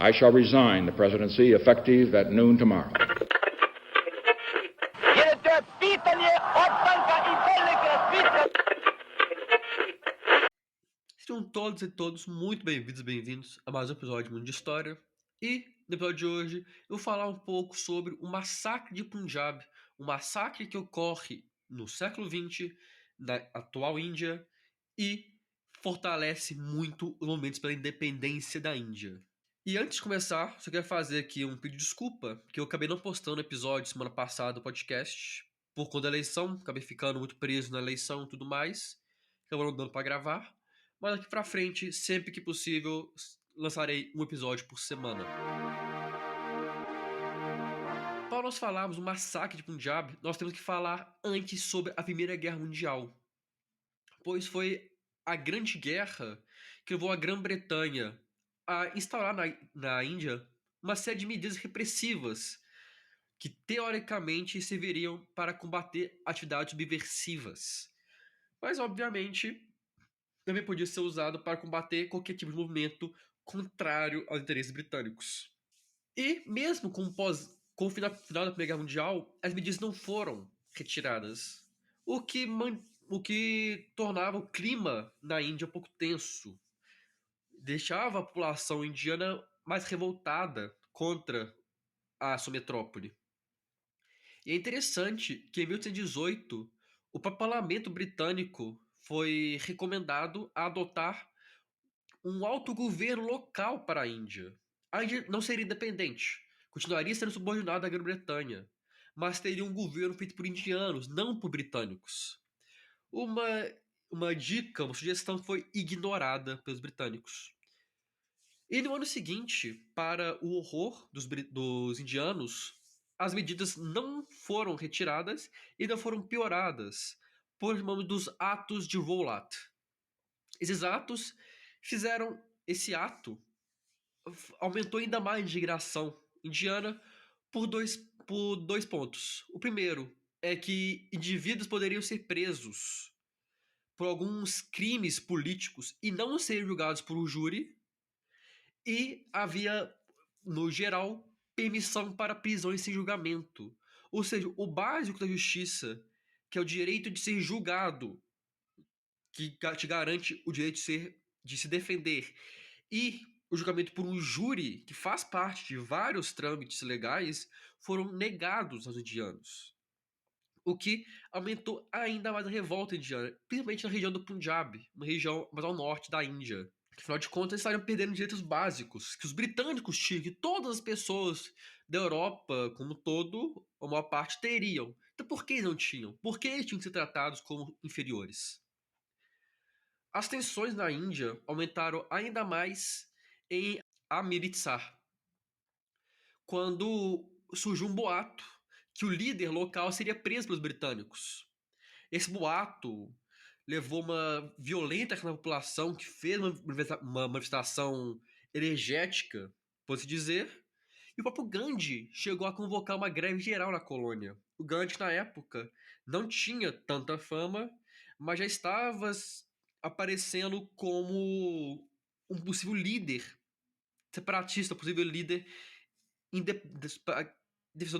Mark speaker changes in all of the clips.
Speaker 1: I shall resign the presidency effective at noon tomorrow.
Speaker 2: Sejam todos e todos muito bem-vindos a mais um episódio de Mundo de História. E no episódio de hoje eu vou falar um pouco sobre o massacre de Punjab, um massacre que ocorre no século XX, na atual Índia, e fortalece muito os momentos pela independência da Índia. E antes de começar, só quero fazer aqui um pedido de desculpa, que eu acabei não postando episódio semana passada do podcast, por conta da eleição, acabei ficando muito preso na eleição e tudo mais, acabou não dando pra gravar. Mas daqui pra frente, sempre que possível, lançarei um episódio por semana. Para nós falarmos do massacre de Punjab, nós temos que falar antes sobre a Primeira Guerra Mundial, pois foi a Grande Guerra que levou a Grã-Bretanha a instaurar na Índia uma série de medidas repressivas que teoricamente serviriam para combater atividades subversivas. Mas, obviamente, também podia ser usado para combater qualquer tipo de movimento contrário aos interesses britânicos. E mesmo com o final da Primeira Guerra Mundial, as medidas não foram retiradas, o que tornava o clima na Índia um pouco tenso, deixava a população indiana mais revoltada contra a sua metrópole. E é interessante que em 1818 o parlamento britânico foi recomendado a adotar um autogoverno local para a Índia. A Índia não seria independente, continuaria sendo subordinada à Grã-Bretanha, mas teria um governo feito por indianos, não por britânicos. Uma, uma dica, uma sugestão foi ignorada pelos britânicos. E no ano seguinte, para o horror dos indianos, as medidas não foram retiradas e ainda foram pioradas por meio dos atos de Rowlatt. Esses atos fizeram esse ato aumentou ainda mais a indignação indiana por dois pontos. O primeiro é que indivíduos poderiam ser presos por alguns crimes políticos e não serem julgados por um júri, e havia, no geral, permissão para prisões sem julgamento. Ou seja, o básico da justiça, que é o direito de ser julgado, que te garante o direito de se defender, e o julgamento por um júri, que faz parte de vários trâmites legais, foram negados aos indianos. O que aumentou ainda mais a revolta indiana, principalmente na região do Punjab, uma região mais ao norte da Índia. Afinal de contas, eles estariam perdendo direitos básicos que os britânicos tinham, que todas as pessoas da Europa, como todo, a maior parte, teriam. Então por que eles não tinham? Por que eles tinham que ser tratados como inferiores? As tensões na Índia aumentaram ainda mais em Amritsar, quando surgiu um boato que o líder local seria preso pelos britânicos. Esse boato levou uma violenta reação da população, que fez uma manifestação energética, pode-se dizer, e o próprio Gandhi chegou a convocar uma greve geral na colônia. O Gandhi, na época, não tinha tanta fama, mas já estava aparecendo como um possível líder separatista, possível líder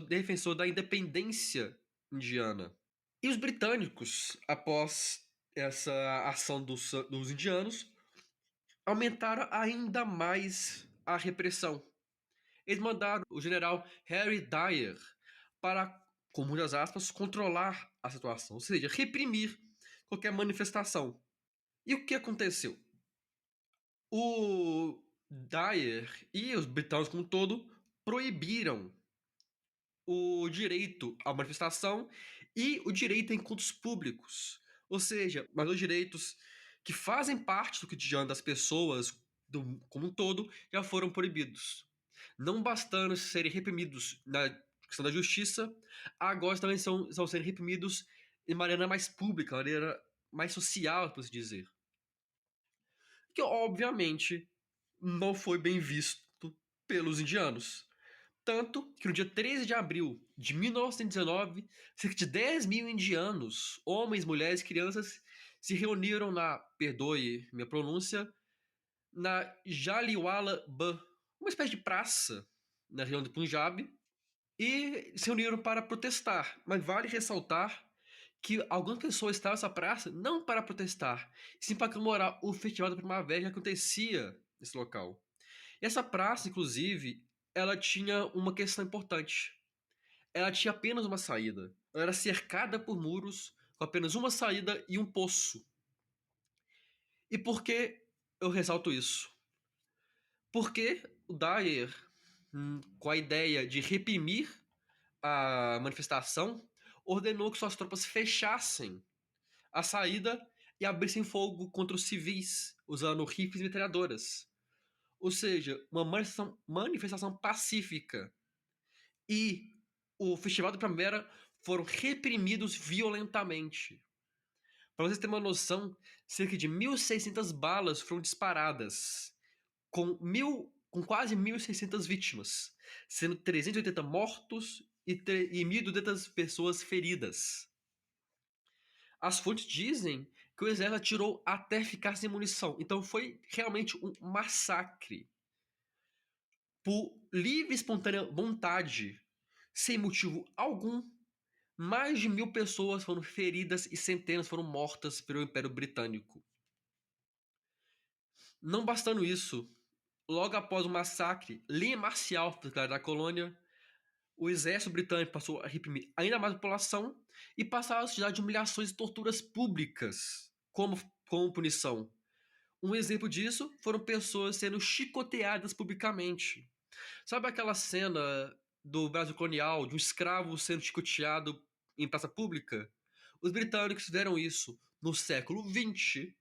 Speaker 2: defensor da independência indiana. E os britânicos, após essa ação dos indianos, aumentaram ainda mais a repressão. Eles mandaram o general Harry Dyer para, com muitas aspas, controlar a situação, ou seja, reprimir qualquer manifestação. E o que aconteceu? O Dyer e os britânicos como um todo proibiram o direito à manifestação e o direito a encontros públicos. Ou seja, mas os direitos que fazem parte do cotidiano das pessoas como um todo já foram proibidos. Não bastando serem reprimidos na questão da justiça, agora também estão sendo reprimidos de maneira mais pública, de maneira mais social, por assim dizer. Que obviamente não foi bem visto pelos indianos. Tanto que no dia 13 de abril de 1919, cerca de 10 mil indianos, homens, mulheres e crianças, se reuniram perdoe minha pronúncia, na Jallianwala Bagh, uma espécie de praça na região do Punjab e se reuniram para protestar. Mas vale ressaltar que algumas pessoas estavam nessa praça não para protestar, sim para comemorar o Festival da Primavera que acontecia nesse local. E essa praça, inclusive, ela tinha uma questão importante. Ela tinha apenas uma saída. Ela era cercada por muros, com apenas uma saída e um poço. E por que eu ressalto isso? Porque o Dyer, com a ideia de reprimir a manifestação, ordenou que suas tropas fechassem a saída e abrissem fogo contra os civis, usando rifles e metralhadoras. Ou seja, uma manifestação pacífica. E o Festival da Primavera foram reprimidos violentamente. Para vocês terem uma noção, cerca de 1.600 balas foram disparadas, com quase 1.600 vítimas, sendo 380 mortos e 1.200 pessoas feridas. As fontes dizem que o exército atirou até ficar sem munição, então foi realmente um massacre. Por livre e espontânea vontade, sem motivo algum, mais de 1.000 pessoas foram feridas e centenas foram mortas pelo Império Britânico. Não bastando isso, logo após o massacre, lei marcial da colônia, o exército britânico passou a reprimir ainda mais a população e passou a sociedade de humilhações e torturas públicas como punição. Um exemplo disso foram pessoas sendo chicoteadas publicamente. Sabe aquela cena do Brasil colonial, de um escravo sendo chicoteado em praça pública? Os britânicos fizeram isso no século XX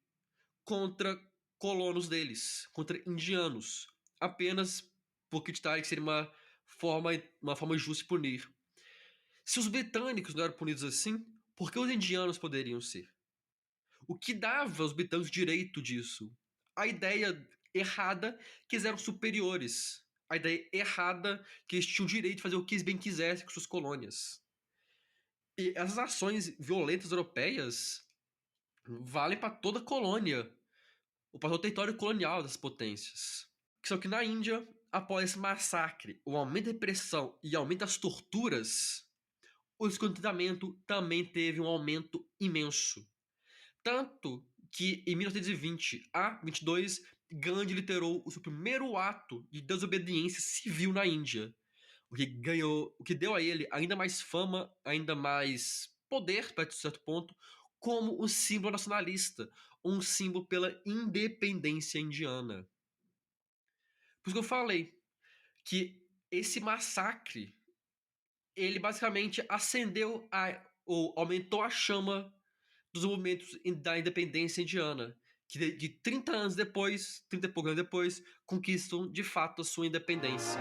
Speaker 2: contra colonos deles, contra indianos, apenas por acreditarem que seria uma forma justa de punir. Se os britânicos não eram punidos assim, por que os indianos poderiam ser? O que dava aos britânicos direito disso? A ideia errada que eles eram superiores. A ideia errada que eles tinham o direito de fazer o que eles bem quisessem com suas colônias. E essas ações violentas europeias valem para toda a colônia, ou para todo o território colonial das potências. Só que na Índia, após esse massacre, o aumento da repressão e o aumento das torturas, o descontentamento também teve um aumento imenso. Tanto que em 1920 a 22, Gandhi liderou o seu primeiro ato de desobediência civil na Índia, o que deu a ele ainda mais fama, ainda mais poder, para certo ponto, como um símbolo nacionalista, um símbolo pela independência indiana. Por isso que eu falei que esse massacre, ele basicamente ou aumentou a chama dos movimentos da independência indiana, que de 30 anos depois, 30 e poucos anos depois, conquistam de fato a sua independência.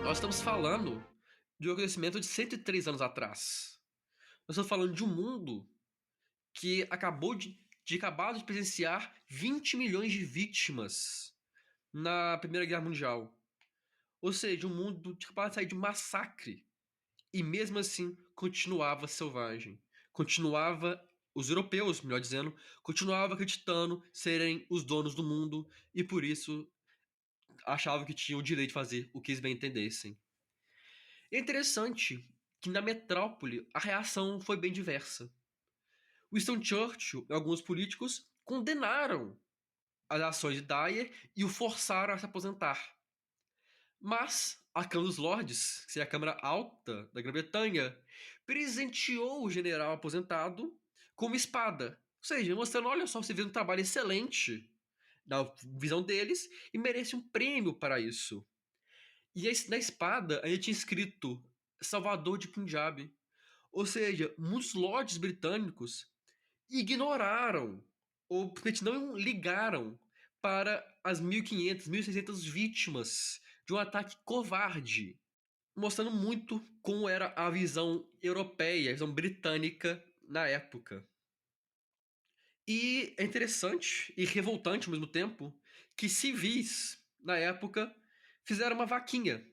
Speaker 2: Nós estamos falando de um acontecimento de 103 anos atrás. Nós estamos falando de um mundo que acabou de presenciar 20 milhões de vítimas na Primeira Guerra Mundial. Ou seja, um mundo acabado de sair de um massacre. E mesmo assim, continuava selvagem. Os europeus, melhor dizendo, continuavam acreditando serem os donos do mundo e por isso achavam que tinham o direito de fazer o que eles bem entendessem. É interessante que na metrópole a reação foi bem diversa. Winston Churchill e alguns políticos condenaram as ações de Dyer e o forçaram a se aposentar. Mas a Câmara dos Lordes, que seria a Câmara Alta da Grã-Bretanha, presenteou o general aposentado com uma espada. Ou seja, mostrando, olha só, você fez um trabalho excelente na visão deles e merece um prêmio para isso. E na espada ainda tinha escrito Salvador de Punjab. Ou seja, muitos lords britânicos ignoraram ou simplesmente não ligaram para as 1.500, 1.600 vítimas de um ataque covarde, mostrando muito como era a visão europeia, a visão britânica na época. E é interessante e revoltante ao mesmo tempo que civis, na época, fizeram uma vaquinha.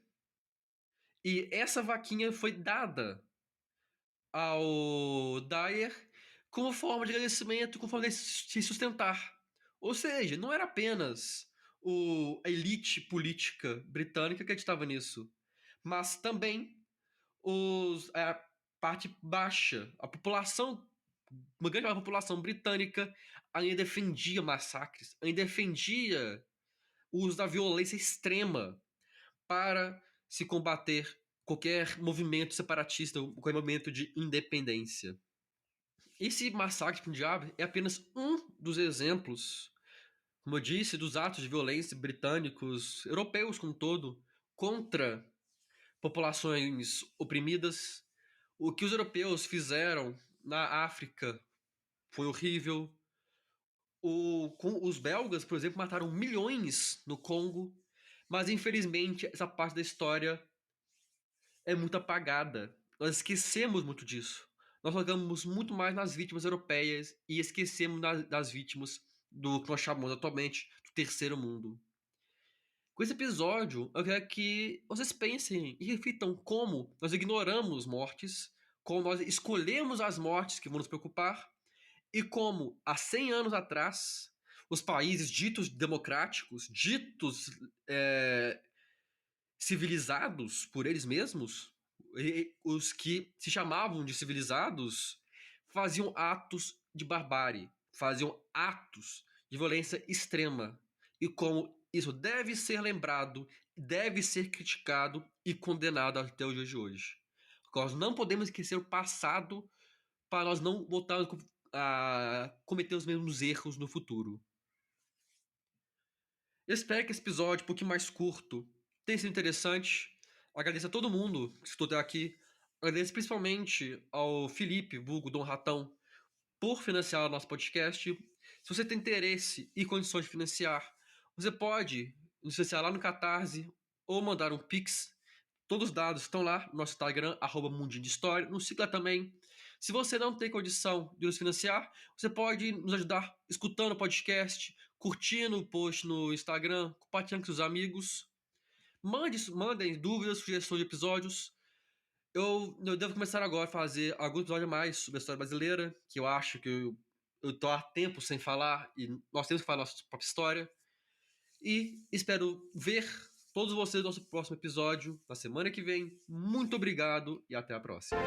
Speaker 2: E essa vaquinha foi dada ao Dyer como forma de agradecimento, como forma de se sustentar. Ou seja, não era apenas a elite política britânica que acreditava nisso, mas também a parte baixa, a população, uma grande parte da população britânica ainda defendia massacres, ainda defendia o uso da violência extrema para se combater qualquer movimento separatista, qualquer movimento de independência. Esse massacre de Punjab é apenas um dos exemplos, como eu disse, dos atos de violência britânicos, europeus como um todo, contra populações oprimidas. O que os europeus fizeram na África foi horrível. Os belgas, por exemplo, mataram milhões no Congo, mas infelizmente essa parte da história é muito apagada. Nós esquecemos muito disso. Nós focamos muito mais nas vítimas europeias e esquecemos das vítimas do que nós chamamos atualmente do terceiro mundo. Com esse episódio, eu quero que vocês pensem e reflitam como nós ignoramos mortes, como nós escolhemos as mortes que vão nos preocupar e como, há 100 anos atrás, os países ditos democráticos, ditos civilizados por eles mesmos, os que se chamavam de civilizados, faziam atos de barbárie, faziam atos de violência extrema. E como isso deve ser lembrado, deve ser criticado e condenado até os dias de hoje. Nós não podemos esquecer o passado para nós não voltarmos a cometer os mesmos erros no futuro. Eu espero que esse episódio, um pouquinho mais curto, tenha sido interessante. Agradeço a todo mundo que escutou até aqui. Agradeço principalmente ao Felipe, vulgo Dom Ratão, por financiar o nosso podcast. Se você tem interesse e condições de financiar, você pode nos financiar lá no Catarse ou mandar um Pix. Todos os dados estão lá no nosso Instagram, @mundinho de história. Nos siga também. Se você não tem condição de nos financiar, você pode nos ajudar escutando o podcast, curtindo o post no Instagram, compartilhando com seus amigos. Mandem dúvidas, sugestões de episódios. Eu devo começar agora a fazer alguns episódios mais sobre a história brasileira, que eu acho que eu tô há tempo sem falar e nós temos que falar nossa própria história. E espero ver todos vocês no nosso próximo episódio, na semana que vem. Muito obrigado e até a próxima.